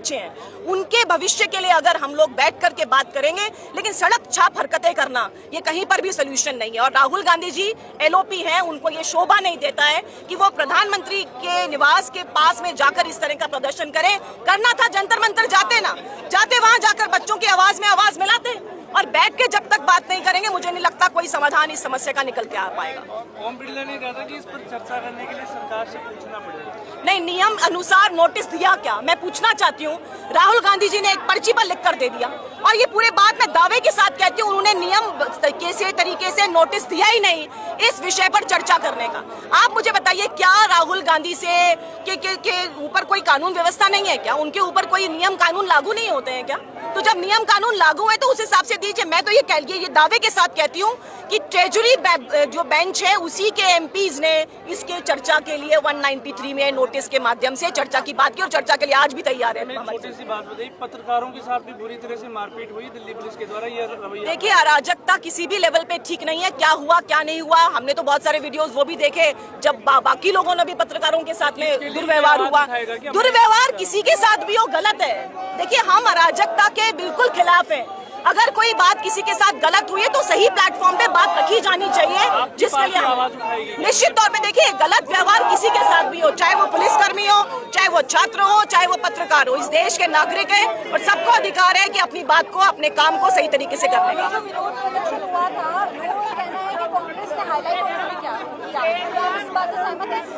बच्चे हैं, उनके भविष्य के लिए अगर हम लोग बैठ करके बात करेंगे, लेकिन सड़क छाप हरकतें करना ये कहीं पर भी सोल्यूशन नहीं है। और राहुल गांधी जी एलओपी हैं, उनको ये शोभा नहीं देता है कि वो प्रधानमंत्री के निवास के पास में जाकर इस तरह का प्रदर्शन करें। करना था जंतर मंतर जाते वहां जाकर बच्चों की आवाज में आवाज मिलाते, और बैठ के जब तक बात नहीं करेंगे मुझे नहीं लगता कोई समाधान इस समस्या का निकल के आ पाएगा। ओम बिरला ने कहा था कि इस पर चर्चा करने के लिए सरकार से पूछना पड़ेगा। नहीं, नियम अनुसार नोटिस दिया क्या, मैं पूछना चाहती हूँ। राहुल गांधी जी ने एक पर्ची पर लिख कर दे दिया, और ये पूरे बात मैं दावे के साथ कहती हूँ उन्होंने नियम तरीके से नोटिस दिया ही नहीं इस विषय पर चर्चा करने का। आप मुझे बताइए, क्या राहुल गांधी से के ऊपर कोई कानून व्यवस्था नहीं है क्या? उनके ऊपर कोई नियम कानून लागू नहीं होते हैं क्या? तो जब नियम कानून लागू है तो उस हिसाब से दीजिए। मैं तो ये दावे के साथ कहती हूँ कि ट्रेजरी जो बेंच है उसी के एमपीज ने इसके चर्चा के लिए 193 में नोटिस के माध्यम से चर्चा की बात की, और चर्चा के लिए आज भी तैयार है। छोटी सी बात बताइए, पत्रकारों के साथ भी बुरी तरह से मारपीट हुई दिल्ली पुलिस के द्वारा, ये रवैया। देखिए, अराजकता किसी भी लेवल पे ठीक नहीं है। क्या हुआ क्या नहीं हुआ, हमने तो बहुत सारे वीडियोस वो भी देखे जब बाकी लोगों ने भी पत्रकारों के साथ में दुर्व्यवहार हुआ। दुर्व्यवहार किसी के साथ भी हो गलत है। देखिए, हम अराजकता के बिल्कुल खिलाफ है। अगर कोई बात किसी के साथ गलत हुई है तो सही प्लेटफॉर्म पे बात रखी जानी चाहिए, जिसके लिए निश्चित तौर पे देखिए गलत व्यवहार किसी के साथ भी हो, चाहे वो पुलिसकर्मी हो, चाहे वो छात्र हो, चाहे वो पत्रकार हो, इस देश के नागरिक है और सबको अधिकार है कि अपनी बात को, अपने काम को सही तरीके से करने का।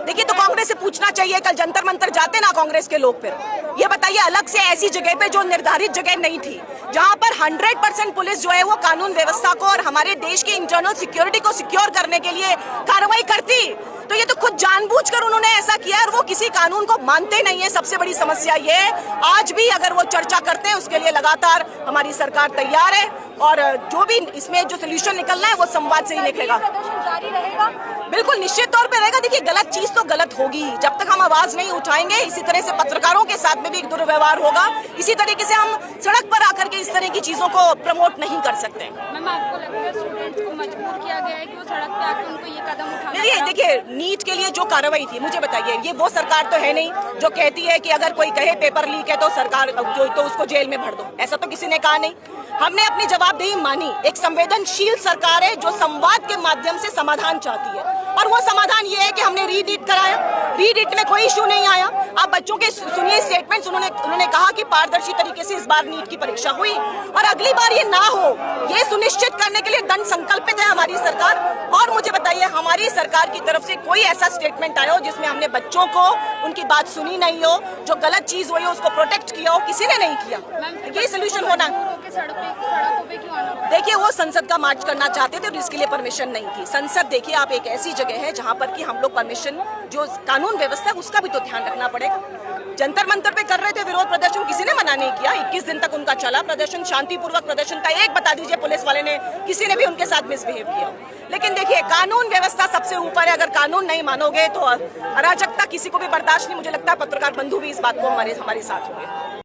देखिए, तो कांग्रेस से पूछना चाहिए, कल जंतर मंतर जाते ना कांग्रेस के लोग, फिर ये बताइए अलग से ऐसी जगह पे जो निर्धारित जगह नहीं थी, जहां पर 100% पुलिस जो है वो कानून व्यवस्था को और हमारे देश की इंटरनल सिक्योरिटी को सिक्योर करने के लिए कार्रवाई करती, तो ये तो खुद जानबूझकर उन्होंने ऐसा किया और वो किसी कानून को मानते नहीं है। सबसे बड़ी समस्या ये है, आज भी अगर वो चर्चा करते हैं उसके लिए लगातार हमारी सरकार तैयार है, और जो भी इसमें जो सोल्यूशन निकलना है वो संवाद से ही निकलेगा। बिल्कुल निश्चित तौर पे रहेगा। देखिए, गलत चीज तो गलत होगी, जब तक हम आवाज नहीं उठाएंगे। इसी तरह से पत्रकारों के साथ में भी दुर्व्यवहार होगा, इसी तरीके से हम सड़क पर आकर के इस तरह की चीजों को प्रमोट नहीं कर सकते। मैम, आपको लगता है स्टूडेंट्स को मजबूर किया गया है कि वो सड़क पे आकर उनको ये कदम उठाना? नहीं, देखिए, नीट के लिए जो कार्रवाई थी, मुझे बताइए, ये वो सरकार तो है नहीं जो कहती है कि अगर कोई कहे पेपर लीक है तो सरकार तो उसको जेल में भर दो। ऐसा तो किसी ने कहा नहीं। हमने अपनी जवाबदेही मानी। एक संवेदनशील सरकार है जो संवाद के माध्यम से समाधान चाहती है, और वो समाधान ये है कि हमने रीनीट कराया। रीनीट में कोई इशू नहीं आया। आप बच्चों के सुनिए स्टेटमेंट्स, उन्होंने कहा कि पारदर्शी तरीके से इस बार नीट की परीक्षा हुई, और अगली बार ये ना हो, ये सुनिश्चित करने के लिए दृढ़ संकल्पित है हमारी सरकार। और मुझे बताइए, हमारी सरकार की तरफ से कोई ऐसा स्टेटमेंट आया हो जिसमें हमने बच्चों को उनकी बात सुनी नहीं हो, जो गलत चीज हुई हो उसको प्रोटेक्ट किया हो, किसी ने नहीं किया। ये सोल्यूशन होना। देखिए, वो संसद का मार्च करना चाहते थे और इसके लिए परमिशन नहीं थी। संसद, देखिए, आप एक ऐसी जगह है जहां पर कि हम लोग परमिशन, जो कानून व्यवस्था है उसका भी तो ध्यान रखना पड़ेगा। जंतर मंतर पे कर रहे थे विरोध प्रदर्शन, किसी ने मना नहीं किया। 21 दिन तक उनका चला प्रदर्शन, शांतिपूर्वक प्रदर्शन था। एक बता दीजिए पुलिस वाले ने, किसी ने भी उनके साथ मिसबिहेव किया। लेकिन देखिए, कानून व्यवस्था सबसे ऊपर है। अगर कानून नहीं मानोगे तो अराजकता किसी को भी बर्दाश्त नहीं। मुझे लगता है पत्रकार बंधु भी इस बात को हमारे साथ होंगे।